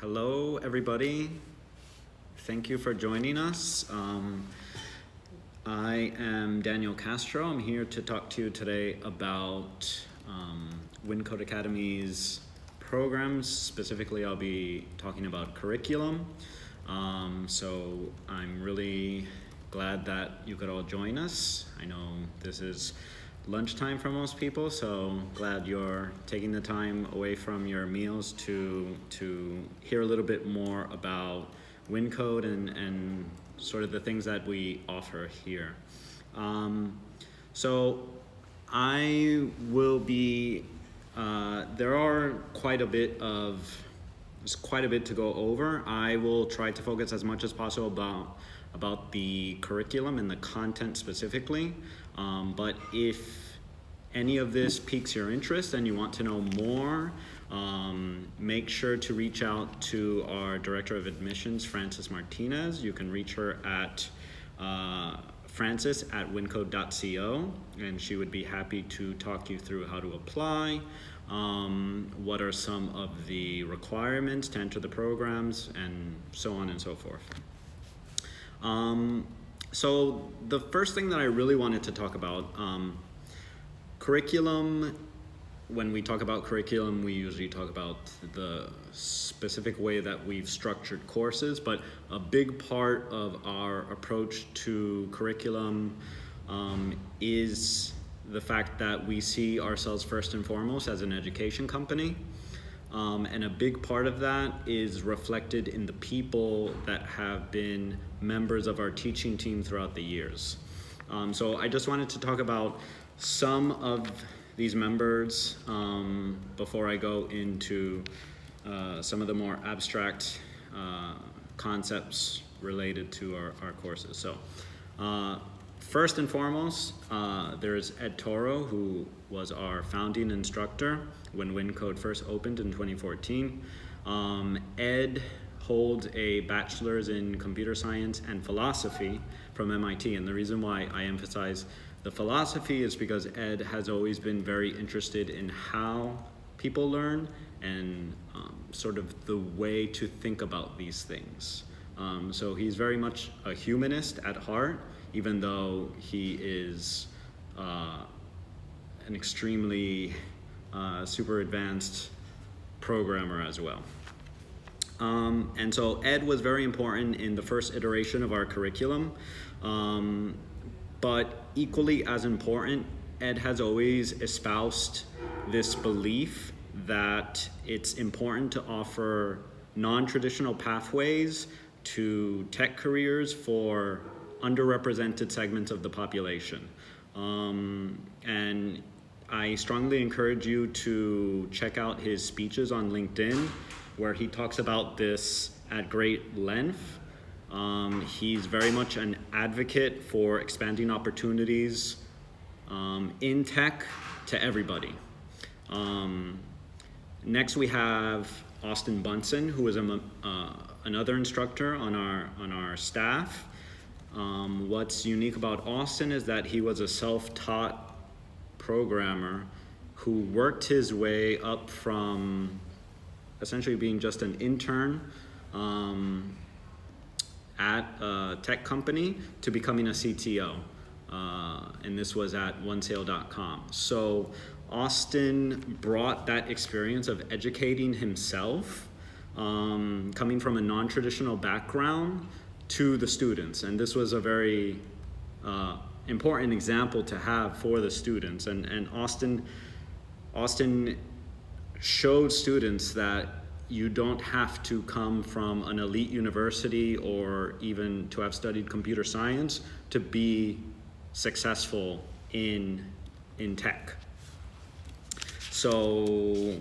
Hello, everybody. Thank you for joining us. I am Daniel Castro. I'm here to talk to you today about Wyncode Academy's programs. Specifically, I'll be talking about curriculum. So I'm really glad that you could all join us. I know this is lunchtime for most people, so glad you're taking the time away from your meals to hear a little bit more about Wyncode and sort of the things that we offer here. So I will be, there are quite a bit to go over. I will try to focus as much as possible about the curriculum and the content specifically. But if any of this piques your interest and you want to know more, make sure to reach out to our Director of Admissions, Frances Martinez. You can reach her at frances@wyncode.co, and she would be happy to talk you through how to apply, what are some of the requirements to enter the programs, and so on and so forth. So the first thing that I really wanted to talk about, curriculum. When we talk about curriculum, we usually talk about the specific way that we've structured courses, but a big part of our approach to curriculum is the fact that we see ourselves first and foremost as an education company. And a big part of that is reflected in the people that have been members of our teaching team throughout the years. So I just wanted to talk about some of these members before I go into some of the more abstract concepts related to our courses. So first and foremost, there's Ed Toro, who was our founding instructor when Wyncode first opened in 2014. Ed holds a bachelor's in computer science and philosophy from MIT, and the reason why I emphasize the philosophy is because Ed has always been very interested in how people learn and sort of the way to think about these things. So he's very much a humanist at heart, even though he is an extremely super advanced programmer as well. And so Ed was very important in the first iteration of our curriculum, but equally as important, Ed has always espoused this belief that it's important to offer non-traditional pathways to tech careers for underrepresented segments of the population. And I strongly encourage you to check out his speeches on LinkedIn, where he talks about this at great length. He's very much an advocate for expanding opportunities in tech to everybody. Next we have Austin Bunson, who is another instructor on our staff. What's unique about Austin is that he was a self-taught programmer who worked his way up from essentially being just an intern at a tech company to becoming a CTO. And this was at onesale.com. So Austin brought that experience of educating himself, coming from a non-traditional background, to the students. And this was a very important example to have for the students. And Austin showed students that you don't have to come from an elite university or even to have studied computer science to be successful in tech. So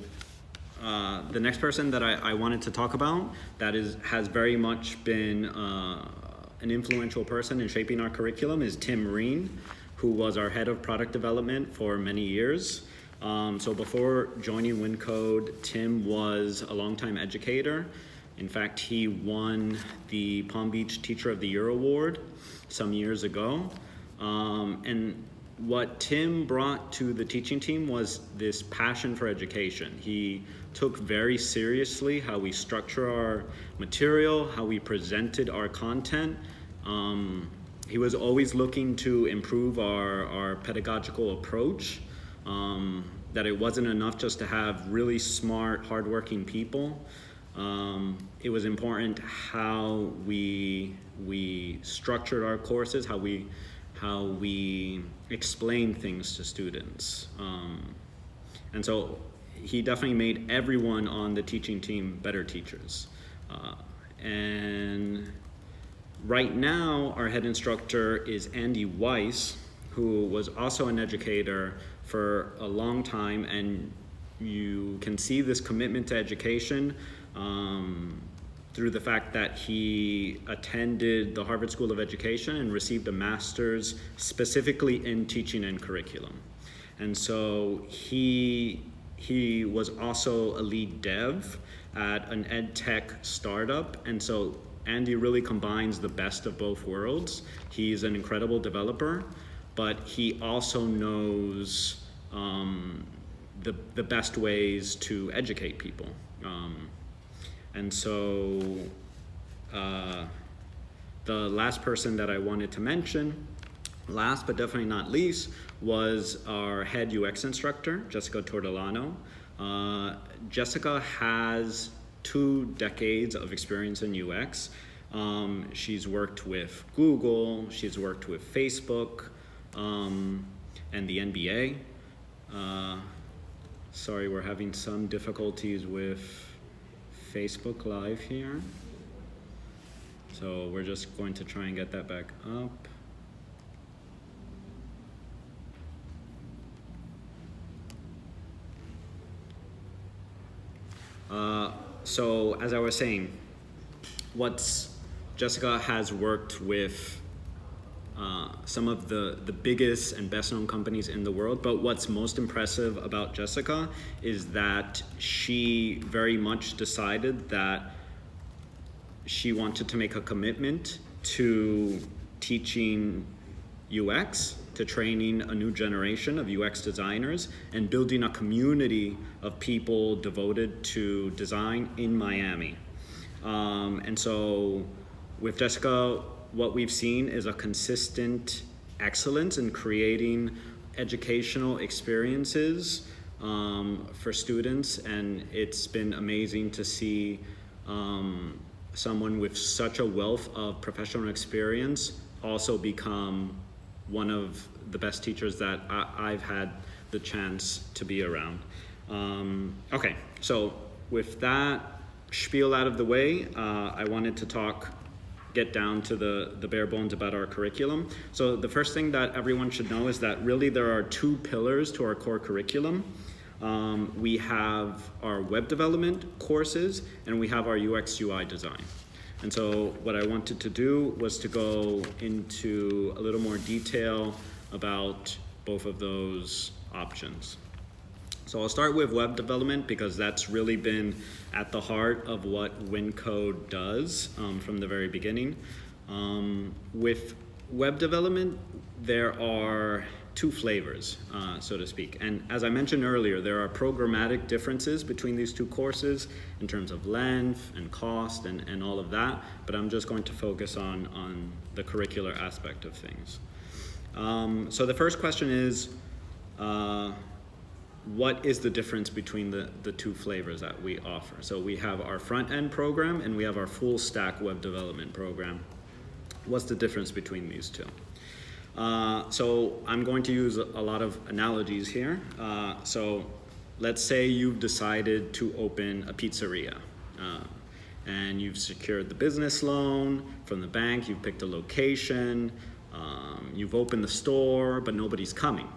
the next person that I wanted to talk about that has very much been an influential person in shaping our curriculum is Tim Reen, who was our head of product development for many years. So before joining Wyncode, Tim was a longtime educator. In fact, he won the Palm Beach Teacher of the Year Award some years ago. And what Tim brought to the teaching team was this passion for education. He took very seriously how we structure our material, how we presented our content. He was always looking to improve our pedagogical approach, that it wasn't enough just to have really smart, hardworking people. It was important how we structured our courses, how we explain things to students. And so he definitely made everyone on the teaching team better teachers. And right now, our head instructor is Andy Weiss, who was also an educator for a long time, and you can see this commitment to education through the fact that he attended the Harvard School of Education and received a master's specifically in teaching and curriculum. And so he was also a lead dev at an ed tech startup. And so Andy really combines the best of both worlds. He's an incredible developer, but he also knows the best ways to educate people. And so the last person that I wanted to mention, last but definitely not least, was our head UX instructor, Jessica Tortolano. Jessica has 2 decades of experience in UX. She's worked with Google, she's worked with Facebook, and the NBA. Sorry, we're having some difficulties with Facebook Live here. So we're just going to try and get that back up. So as I was saying, Jessica has worked with some of the biggest and best known companies in the world, but what's most impressive about Jessica is that she very much decided that she wanted to make a commitment to teaching UX, to training a new generation of UX designers, and building a community of people devoted to design in Miami. And so with Jessica, what we've seen is a consistent excellence in creating educational experiences for students, and it's been amazing to see someone with such a wealth of professional experience also become one of the best teachers that I've had the chance to be around. Okay, so with that spiel out of the way, I wanted to get down to the bare bones about our curriculum. So the first thing that everyone should know is that really there are 2 pillars to our core curriculum. We have our web development courses, and we have our UX UI design. And so what I wanted to do was to go into a little more detail about both of those options. So I'll start with web development because that's really been at the heart of what Wyncode does from the very beginning. With web development, there are 2 flavors, so to speak. And as I mentioned earlier, there are programmatic differences between these 2 courses in terms of length and cost and all of that, but I'm just going to focus on the curricular aspect of things. So the first question is, what is the difference between the 2 flavors that we offer? So we have our front-end program and we have our full stack web development program. What's the difference between these 2? So I'm going to use a lot of analogies here. So let's say you've decided to open a pizzeria and you've secured the business loan from the bank, you've picked a location, you've opened the store, but nobody's coming.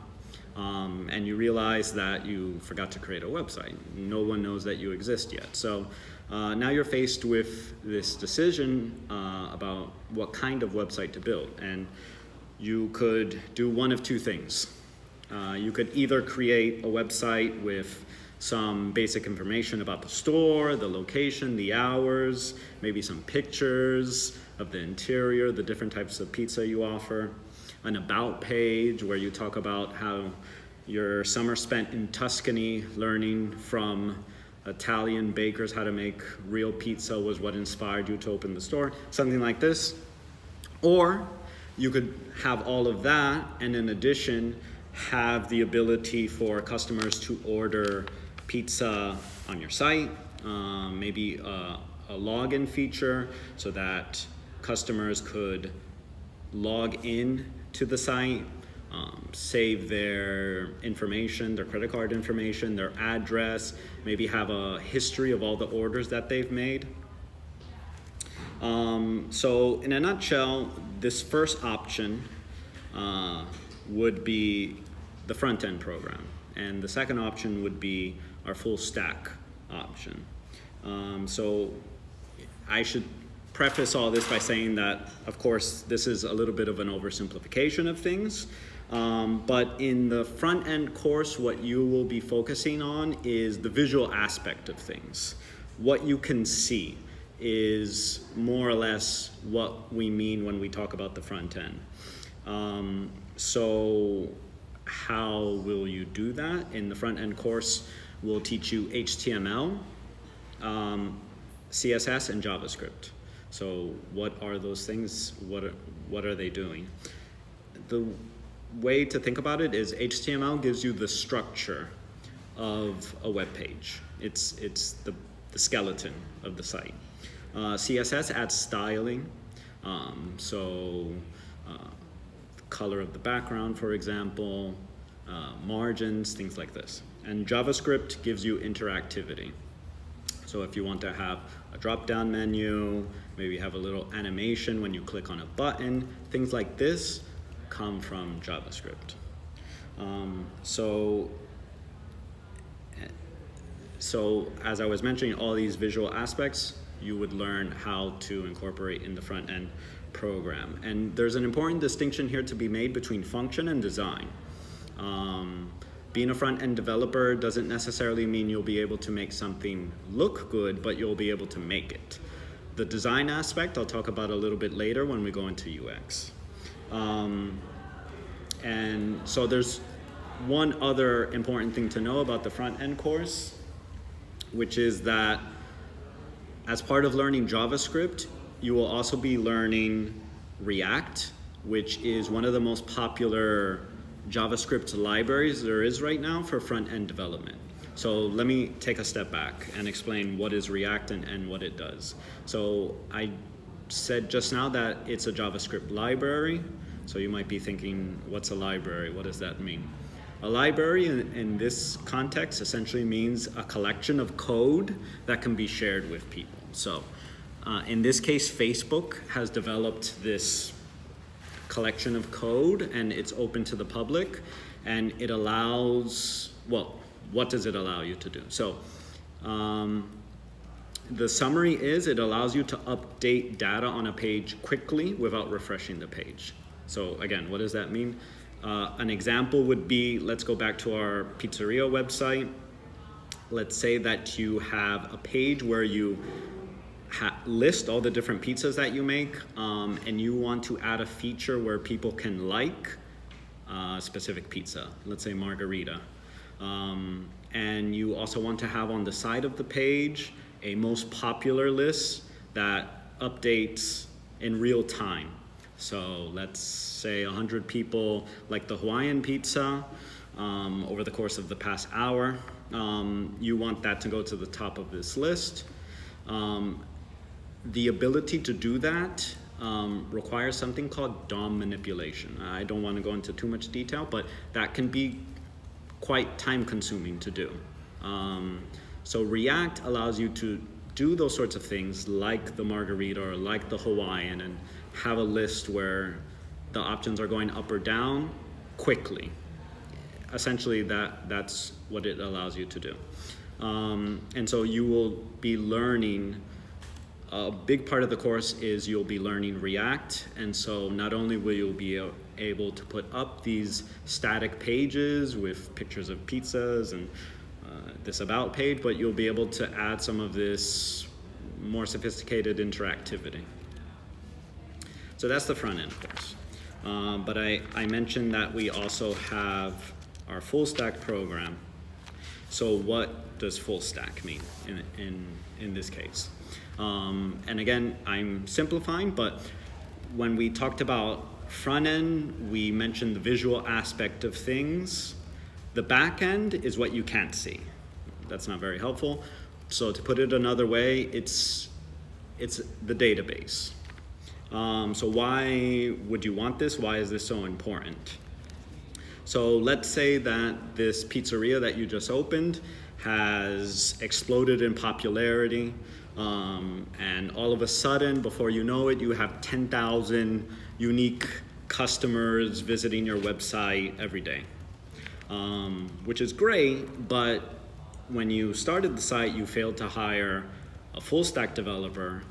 And you realize that you forgot to create a website. No one knows that you exist yet. So now you're faced with this decision about what kind of website to build. And you could do one of 2 things. You could either create a website with some basic information about the store, the location, the hours, maybe some pictures of the interior, the different types of pizza you offer. an about page where you talk about how your summer spent in Tuscany learning from Italian bakers how to make real pizza was what inspired you to open the store, something like this. Or you could have all of that, and in addition, have the ability for customers to order pizza on your site, maybe a login feature so that customers could log in to the site, save their information, their credit card information, their address, maybe have a history of all the orders that they've made. So in a nutshell, this first option would be the front-end program, and the second option would be our full stack option. So I should preface all this by saying that, of course, this is a little bit of an oversimplification of things, but in the front-end course, what you will be focusing on is the visual aspect of things. What you can see is more or less what we mean when we talk about the front end. So how will you do that? In the front end course, we'll teach you HTML, CSS, and JavaScript. So what are those things? What are they doing? The way to think about it is HTML gives you the structure of a web page. It's the skeleton of the site. CSS adds styling, color of the background, for example, margins, things like this. And JavaScript gives you interactivity. So if you want to have a drop-down menu, maybe have a little animation when you click on a button, things like this come from JavaScript. So as I was mentioning, all these visual aspects you would learn how to incorporate in the front-end program. And there's an important distinction here to be made between function and design. Being a front-end developer doesn't necessarily mean you'll be able to make something look good, but you'll be able to make it. The design aspect I'll talk about a little bit later when we go into UX. And so there's one other important thing to know about the front-end course, which is that as part of learning JavaScript, you will also be learning React, which is one of the most popular JavaScript libraries there is right now for front-end development. So let me take a step back and explain what is React and what it does. So I said just now that it's a JavaScript library. So you might be thinking, what's a library? What does that mean? A library in this context essentially means a collection of code that can be shared with people. So in this case, Facebook has developed this collection of code, and it's open to the public, and it allows, well, what does it allow you to do? So the summary is it allows you to update data on a page quickly without refreshing the page. So again, what does that mean? An example would be, let's go back to our pizzeria website. Let's say that you have a page where you list all the different pizzas that you make, and you want to add a feature where people can like a specific pizza, let's say margarita. And you also want to have on the side of the page a most popular list that updates in real time. So let's say 100 people like the Hawaiian pizza over the course of the past hour. You want that to go to the top of this list. The ability to do that requires something called DOM manipulation. I don't want to go into too much detail, but that can be quite time consuming to do. So React allows you to do those sorts of things like the margarita or like the Hawaiian, and have a list where the options are going up or down quickly. Essentially that's what it allows you to do. And so you will be learning, a big part of the course is you'll be learning React, and so not only will you be able to put up these static pages with pictures of pizzas and this about page, but you'll be able to add some of this more sophisticated interactivity. So that's the front end course. But I mentioned that we also have our full stack program. So what does full stack mean in this case? And again, I'm simplifying, but when we talked about front end, we mentioned the visual aspect of things. The back end is what you can't see. That's not very helpful. So to put it another way, it's the database. So why would you want this? Why is this so important? So let's say that this pizzeria that you just opened has exploded in popularity, and all of a sudden, before you know it, you have 10,000 unique customers visiting your website every day, which is great, but when you started the site, you failed to hire a full stack developer.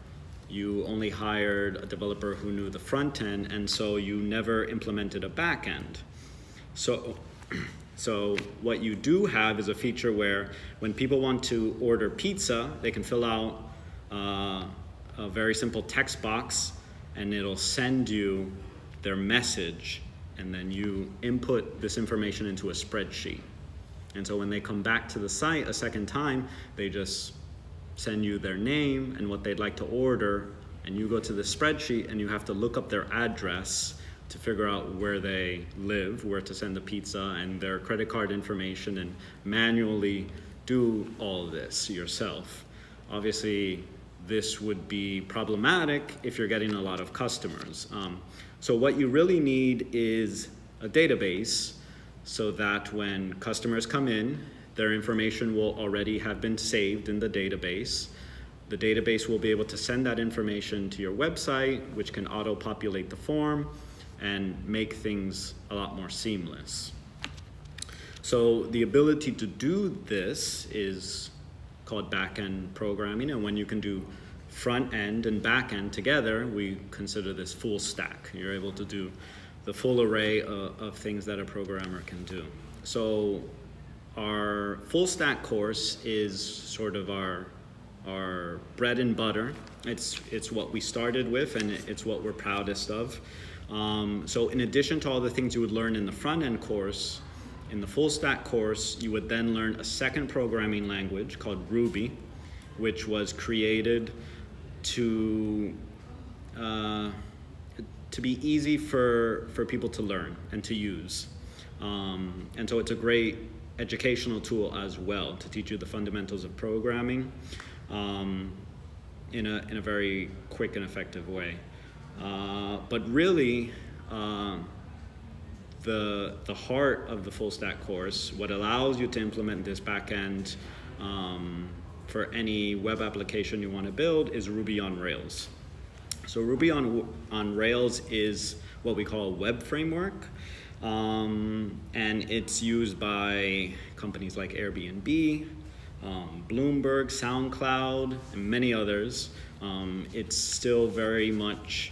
You only hired a developer who knew the front end, and so you never implemented a back end. So what you do have is a feature where when people want to order pizza, they can fill out a very simple text box, and it'll send you their message, and then you input this information into a spreadsheet. And so when they come back to the site a second time, they just send you their name and what they'd like to order, and you go to the spreadsheet and you have to look up their address to figure out where they live, where to send the pizza, and their credit card information, and manually do all of this yourself. Obviously, this would be problematic if you're getting a lot of customers. So what you really need is a database so that when customers come in, their information will already have been saved in the database. The database will be able to send that information to your website, which can auto-populate the form and make things a lot more seamless. So the ability to do this is called back-end programming, and when you can do front end and back end together, we consider this full stack. You're able to do the full array of things that a programmer can do. So our full stack course is sort of our bread and butter. It's what we started with, and it's what we're proudest of. So in addition to all the things you would learn in the front end course, in the full stack course, you would then learn a second programming language called Ruby, which was created to be easy for people to learn and to use. And so it's a great educational tool as well to teach you the fundamentals of programming in a very quick and effective way. But really, the heart of the full stack course, what allows you to implement this backend for any web application you want to build, is Ruby on Rails. So Ruby on Rails is what we call a web framework, and it's used by companies like Airbnb, Bloomberg, SoundCloud, and many others. It's still very much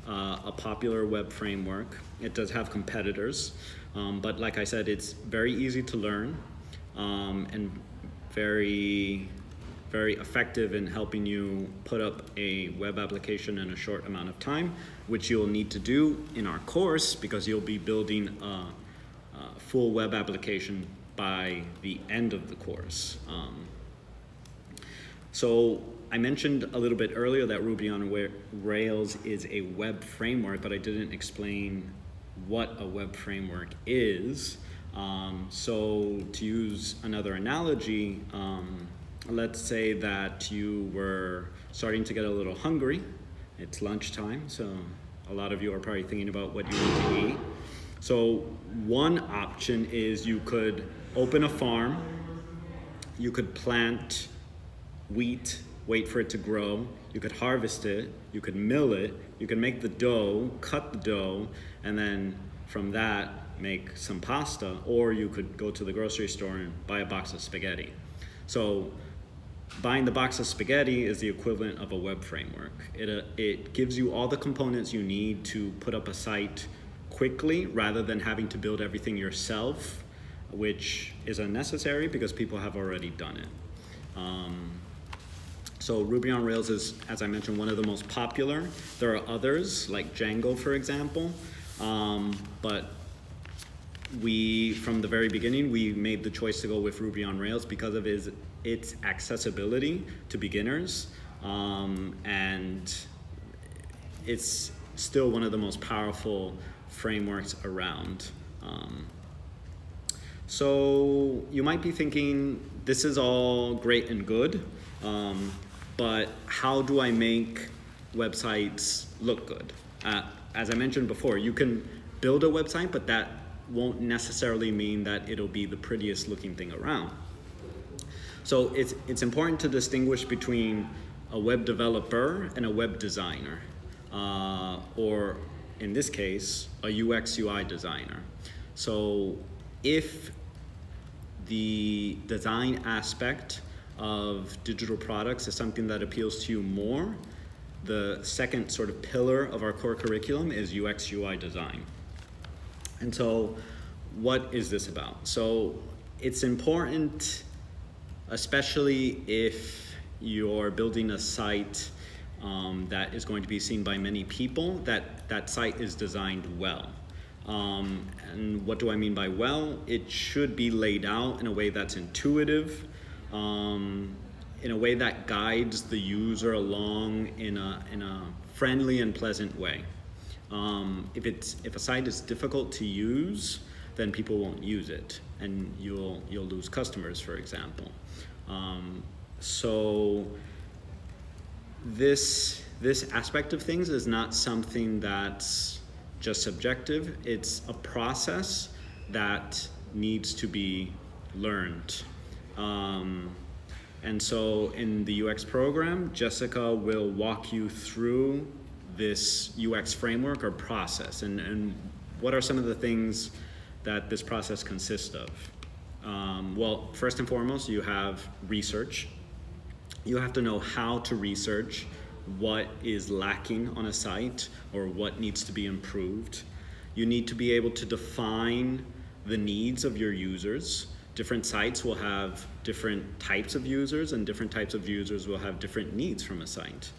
a popular web framework. It does have competitors, but like I said, it's very easy to learn and very, very effective in helping you put up a web application in a short amount of time, which you'll need to do in our course because you'll be building a full web application by the end of the course. So I mentioned a little bit earlier that Ruby on Rails is a web framework, but I didn't explain what a web framework is. So to use another analogy, let's say that you were starting to get a little hungry. It's lunchtime, so a lot of you are probably thinking about what you want to eat. So one option is you could open a farm, you could plant wheat, wait for it to grow, you could harvest it, you could mill it, you could make the dough, cut the dough, and then from that make some pasta, or you could go to the grocery store and buy a box of spaghetti. So buying the box of spaghetti is the equivalent of a web framework. It gives you all the components you need to put up a site quickly rather than having to build everything yourself, which is unnecessary because people have already done it. So Ruby on Rails is, as I mentioned, one of the most popular. There are others, like Django, for example. But from the very beginning, we made the choice to go with Ruby on Rails because of its accessibility to beginners, and it's still one of the most powerful frameworks around. So you might be thinking, this is all great and good, but how do I make websites look good? As I mentioned before, you can build a website, but that won't necessarily mean that it'll be the prettiest looking thing around. So it's important to distinguish between a web developer and a web designer, or in this case, a UX UI designer. So if the design aspect of digital products is something that appeals to you more, the second sort of pillar of our core curriculum is UX UI design. And so what is this about? So it's important, especially if you're building a site that is going to be seen by many people, that site is designed well. And what do I mean by well? It should be laid out in a way that's intuitive, in a way that guides the user along in a friendly and pleasant way. If a site is difficult to use, then people won't use it, and you'll lose customers, for example. So this aspect of things is not something that's just subjective. It's a process that needs to be learned. And so in the UX program, Jessica will walk you through this UX framework or process, and what are some of the things that this process consists of. Well, first and foremost, you have research. You have to know how to research what is lacking on a site or what needs to be improved. You need to be able to define the needs of your users. Different sites will have different types of users, and different types of users will have different needs from a site.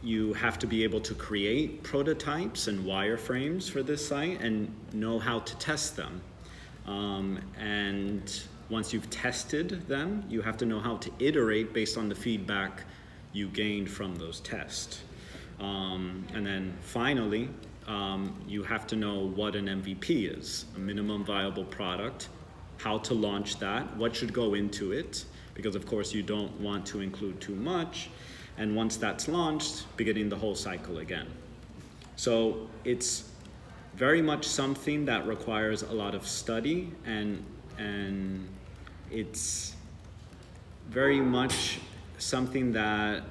You have to be able to create prototypes and wireframes for this site and know how to test them. And once you've tested them, you have to know how to iterate based on the feedback you gained from those tests. And then finally, you have to know what an MVP is, a minimum viable product, how to launch that, what should go into it, because of course you don't want to include too much, and once that's launched, beginning the whole cycle again. So it's very much something that requires a lot of study, and it's very much something that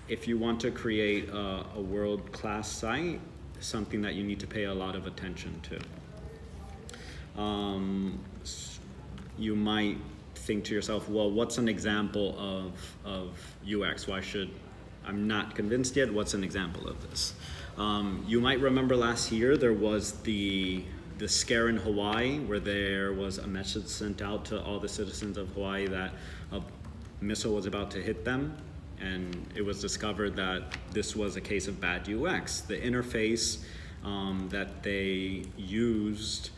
if you want to create a world-class site, something that you need to pay a lot of attention to. You might think to yourself, well, what's an example of UX? I'm not convinced yet, what's an example of this? You might remember last year there was the scare in Hawaii where there was a message sent out to all the citizens of Hawaii that a missile was about to hit them, and it was discovered that this was a case of bad UX. The interface that they used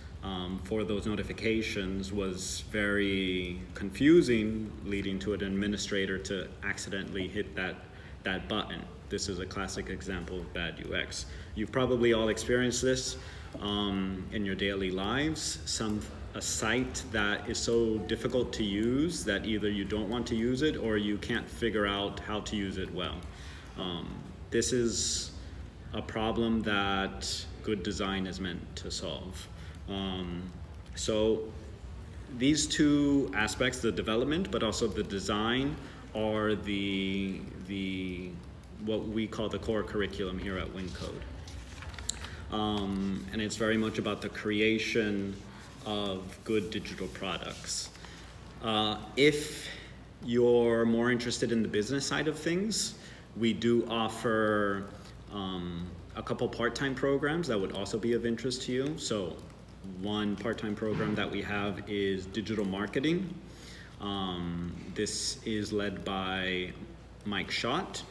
for those notifications was very confusing, leading to an administrator to accidentally hit that button. This is a classic example of bad UX. You've probably all experienced this in your daily lives. A site that is so difficult to use that either you don't want to use it or you can't figure out how to use it well. This is a problem that good design is meant to solve. So these two aspects, the development but also the design, are the what we call the core curriculum here at Wyncode. And it's very much about the creation of good digital products. If you're more interested in the business side of things, we do offer a couple part-time programs that would also be of interest to you. So one part-time program that we have is digital marketing. This is led by Mike Schott.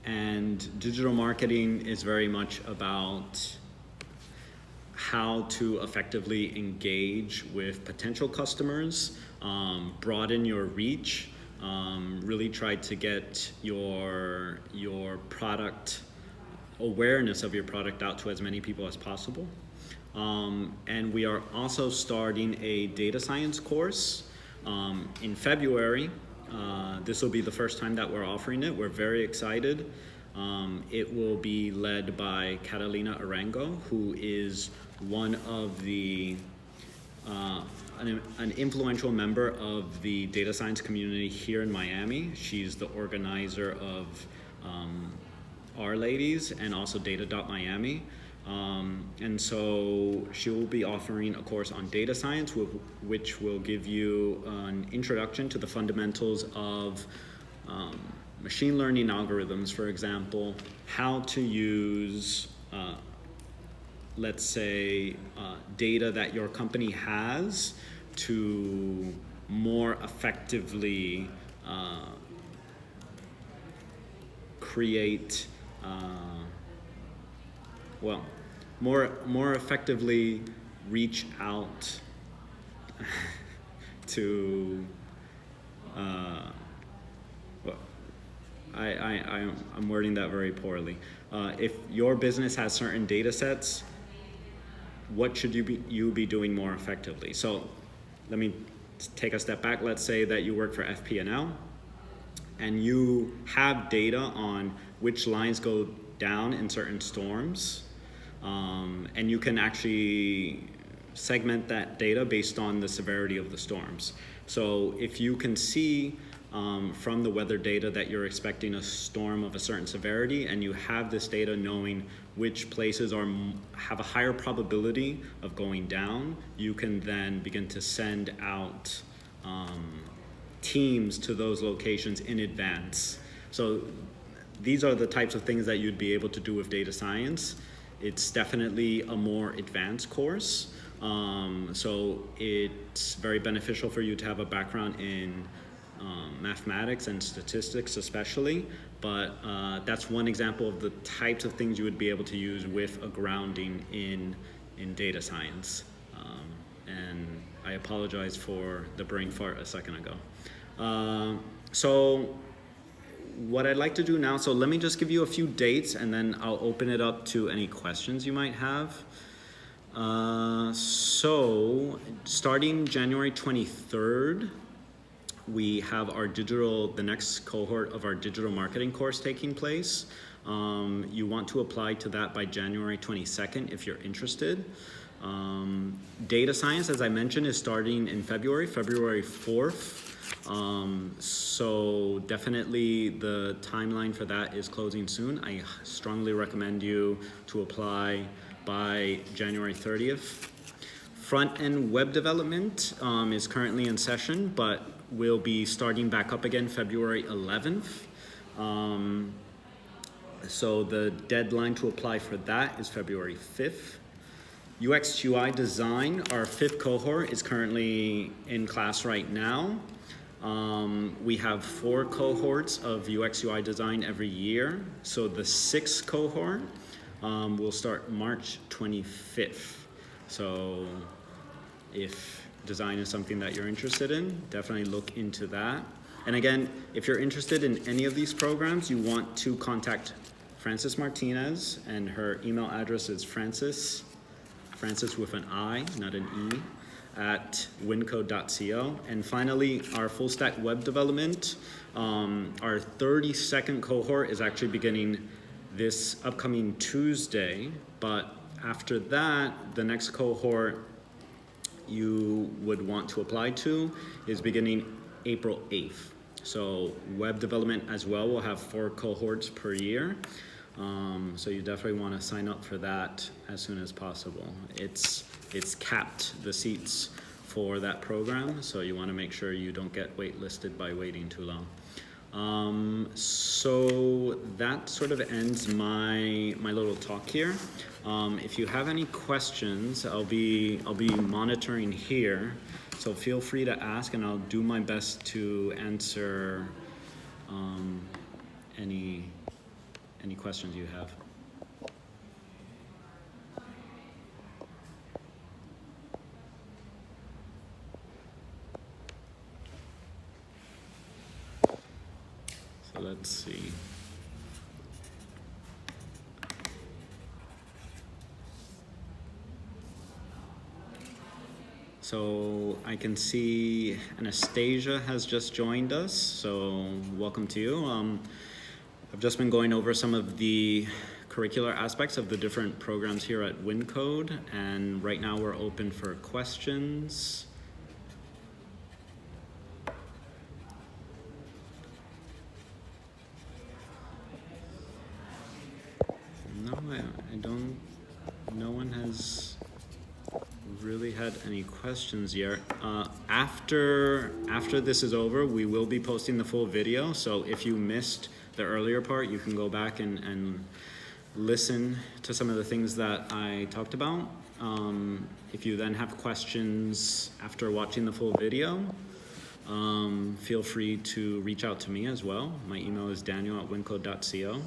And digital marketing is very much about how to effectively engage with potential customers, broaden your reach, really try to get your product awareness of your product out to as many people as possible. And we are also starting a data science course in February. This will be the first time that we're offering it. We're very excited. It will be led by Catalina Arango, who is one of the an influential member of the data science community here in Miami. She's the organizer of Our Ladies and also Data.Miami. And so she will be offering a course on data science, which will give you an introduction to the fundamentals of machine learning algorithms, for example, how to use, let's say, data that your company has to more effectively create more effectively reach out to I'm wording that very poorly. If your business has certain data sets, what should you be doing more effectively? So let me take a step back. Let's say that you work for FP&L and you have data on which lines go down in certain storms, and you can actually segment that data based on the severity of the storms. So if you can see from the weather data that you're expecting a storm of a certain severity, and you have this data knowing which places have a higher probability of going down, you can then begin to send out teams to those locations in advance. So these are the types of things that you'd be able to do with data science. It's definitely a more advanced course. So it's very beneficial for you to have a background in mathematics and statistics especially, but that's one example of the types of things you would be able to use with a grounding in data science. And I apologize for the brain fart a second ago. So what I'd like to do now, so let me just give you a few dates and then I'll open it up to any questions you might have. So starting January 23rd, we have the next cohort of our digital marketing course taking place. You want to apply to that by January 22nd if you're interested. Data science, as I mentioned, is starting in February 4th. So definitely the timeline for that is closing soon. I strongly recommend you to apply by January 30th. Front-end web development is currently in session, but will be starting back up again February 11th. So the deadline to apply for that is February 5th. UX UI design, our 5th cohort, is currently in class right now. We have 4 cohorts of UX UI design every year. So the 6th cohort will start March 25th. So if design is something that you're interested in, definitely look into that. And again, if you're interested in any of these programs, you want to contact Frances Martinez, and her email address is Frances with an I, not an E, at Wyncode.co. And finally, our full stack web development, our 32nd cohort is actually beginning this upcoming Tuesday, but after that, the next cohort you would want to apply to is beginning April 8th. So web development as well will have 4 cohorts per year. So you definitely want to sign up for that as soon as possible. It's capped, the seats for that program, so you want to make sure you don't get waitlisted by waiting too long. So that sort of ends my little talk here. If you have any questions, I'll be monitoring here, so feel free to ask, and I'll do my best to answer any any questions you have. So let's see. So I can see Anastasia has just joined us, so welcome to you. I've just been going over some of the curricular aspects of the different programs here at Wyncode, and right now we're open for questions. No, I don't, no one has really had any questions yet. After this is over, we will be posting the full video, so if you missed the earlier part, you can go back and listen to some of the things that I talked about. If you then have questions after watching the full video, feel free to reach out to me as well. My email is daniel@wyncode.co.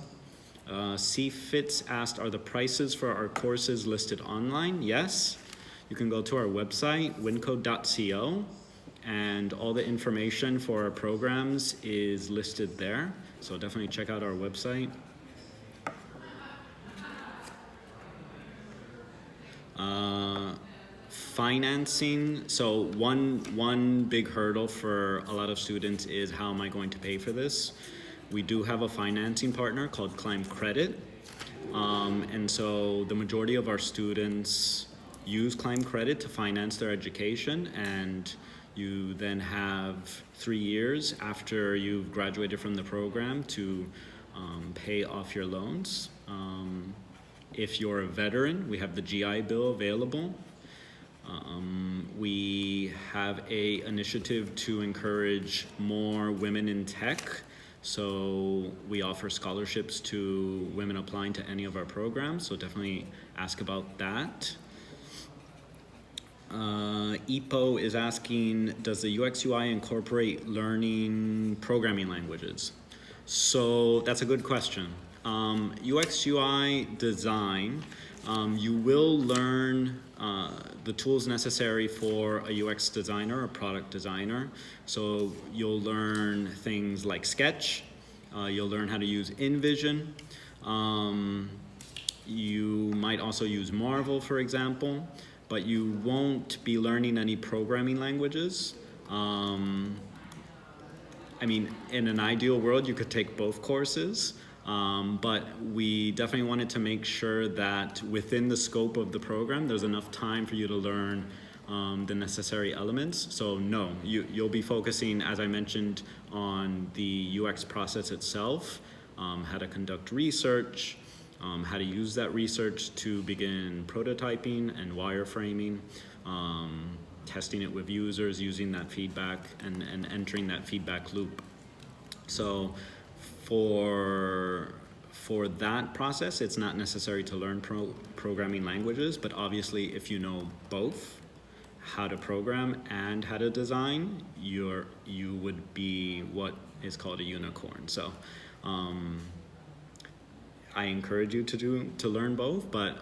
C. Fitz asked, are the prices for our courses listed online? Yes. You can go to our website, wyncode.co, and all the information for our programs is listed there. So definitely check out our website. Financing. So one big hurdle for a lot of students is, how am I going to pay for this? We do have a financing partner called Climb Credit. And so the majority of our students use Climb Credit to finance their education, and you then have 3 years after you've graduated from the program to pay off your loans. If you're a veteran, we have the GI Bill available. We have a initiative to encourage more women in tech. So we offer scholarships to women applying to any of our programs. So definitely ask about that. EPO is asking, does the UX UI incorporate learning programming languages? So that's a good question. UX UI design, you will learn the tools necessary for a UX designer or product designer. So you'll learn things like Sketch, you'll learn how to use InVision, you might also use Marvel, for example, but you won't be learning any programming languages. I mean, in an ideal world, you could take both courses, but we definitely wanted to make sure that within the scope of the program, there's enough time for you to learn the necessary elements. So no, you'll be focusing, as I mentioned, on the UX process itself, how to conduct research, how to use that research to begin prototyping and wireframing, testing it with users, using that feedback, and entering that feedback loop. So for that process, it's not necessary to learn programming languages, but obviously if you know both, how to program and how to design, you would be what is called a unicorn. So I encourage you to learn both, but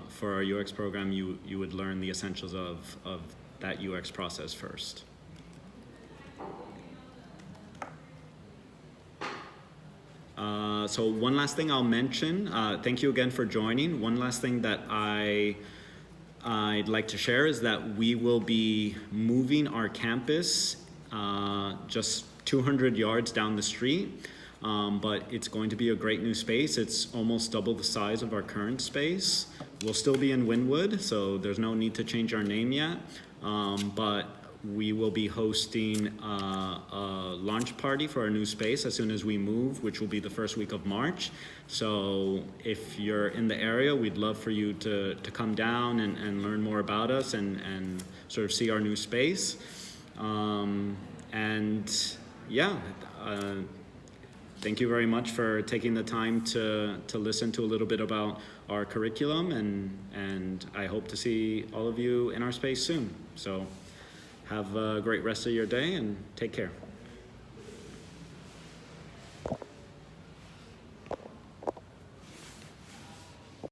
for our UX program, you would learn the essentials of that UX process first. So one last thing I'll mention, thank you again for joining. One last thing that I'd like to share is that we will be moving our campus just 200 yards down the street, but it's going to be a great new space. It's almost double the size of our current space. We'll still be in Wynwood, so there's no need to change our name yet, but we will be hosting a launch party for our new space as soon as we move, which will be the first week of March. So if you're in the area, we'd love for you to come down and learn more about us and sort of see our new space. Thank you very much for taking the time to listen to a little bit about our curriculum, and I hope to see all of you in our space soon. So have a great rest of your day and take care.